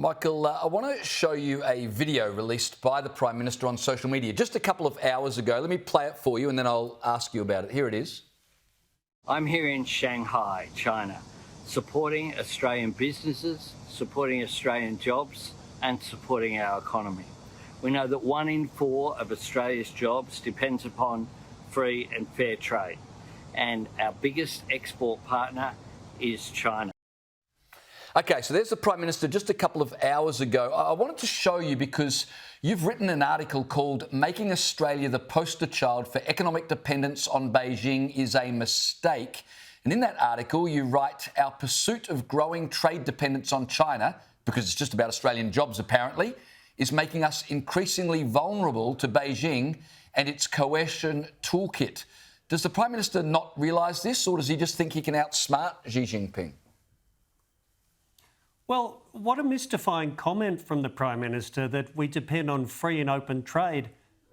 Michael, I want to show you a video released by the Prime Minister on social media just a couple of hours ago. Let me play it for you and then I'll ask you about it. Here it is. I'm here in Shanghai, China, supporting Australian businesses, supporting Australian jobs and supporting our economy. We know that 1 in 4 of Australia's jobs depends upon free and fair trade, and our biggest export partner is China. Okay, so there's the Prime Minister just a couple of hours ago. I wanted to show you because you've written an article called "Making Australia the Poster Child for Economic Dependence on Beijing is a Mistake." And in that article, you write, "Our pursuit of growing trade dependence on China, because it's just about Australian jobs apparently, is making us increasingly vulnerable to Beijing and its coercion toolkit." Does the Prime Minister not realise this, or does he just think he can outsmart Xi Jinping? Well, what a mystifying comment from the Prime Minister that we depend on free and open trade.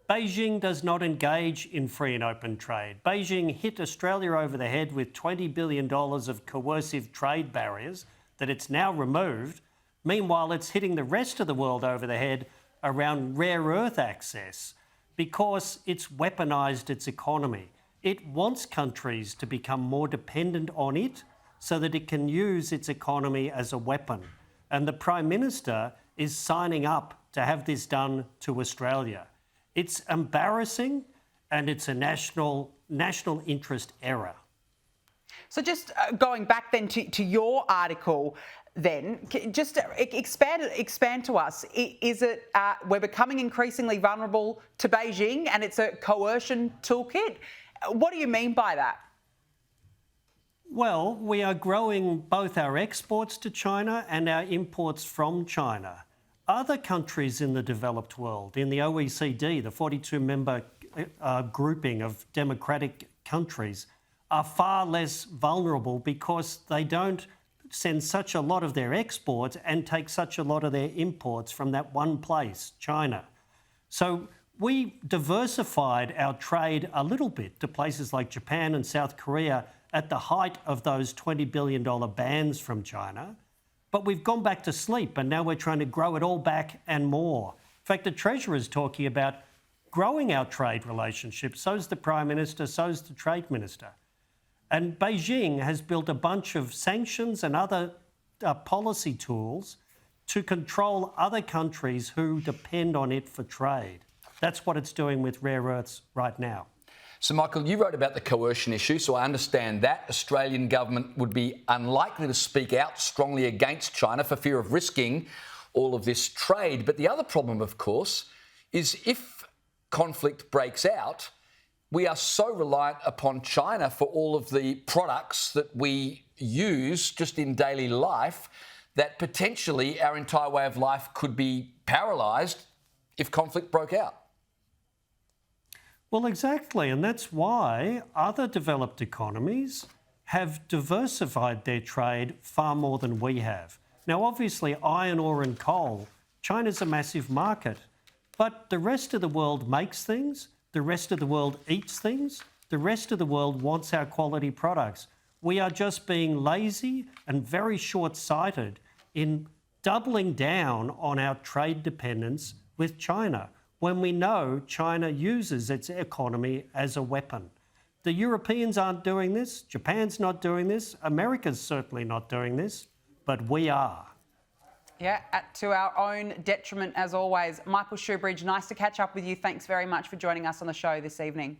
Beijing does not engage in free and open trade. Beijing hit Australia over the head with $20 billion of coercive trade barriers that it's now removed. Meanwhile, it's hitting the rest of the world over the head around rare earth access because it's weaponised its economy. It wants countries to become more dependent on it so that it can use its economy as a weapon. And the Prime Minister is signing up to have this done to Australia. It's embarrassing and it's a national interest error. So just going back then to your article then, just expand to us. Is it we're becoming increasingly vulnerable to Beijing and it's a coercion toolkit? What do you mean by that? Well, we are growing both our exports to China and our imports from China. Other countries in the developed world, in the OECD, the 42-member grouping of democratic countries, are far less vulnerable because they don't send such a lot of their exports and take such a lot of their imports from that one place, China. So we diversified our trade a little bit to places like Japan and South Korea at the height of those $20 billion bans from China. But we've gone back to sleep and now we're trying to grow it all back and more. In fact, the Treasurer is talking about growing our trade relationship. So's the Prime Minister, so's the Trade Minister. And Beijing has built a bunch of sanctions and other policy tools to control other countries who depend on it for trade. That's what it's doing with rare earths right now. So, Michael, you wrote about the coercion issue, so I understand that Australian government would be unlikely to speak out strongly against China for fear of risking all of this trade. But the other problem, of course, is if conflict breaks out, we are so reliant upon China for all of the products that we use just in daily life that potentially our entire way of life could be paralysed if conflict broke out. Well, exactly, and that's why other developed economies have diversified their trade far more than we have. Now, obviously, iron ore and coal, China's a massive market, but the rest of the world makes things, the rest of the world eats things, the rest of the world wants our quality products. We are just being lazy and very short-sighted in doubling down on our trade dependence with China, when we know China uses its economy as a weapon. The Europeans aren't doing this, Japan's not doing this, America's certainly not doing this, but we are. Yeah, to our own detriment as always. Michael Shoebridge, nice to catch up with you. Thanks very much for joining us on the show this evening.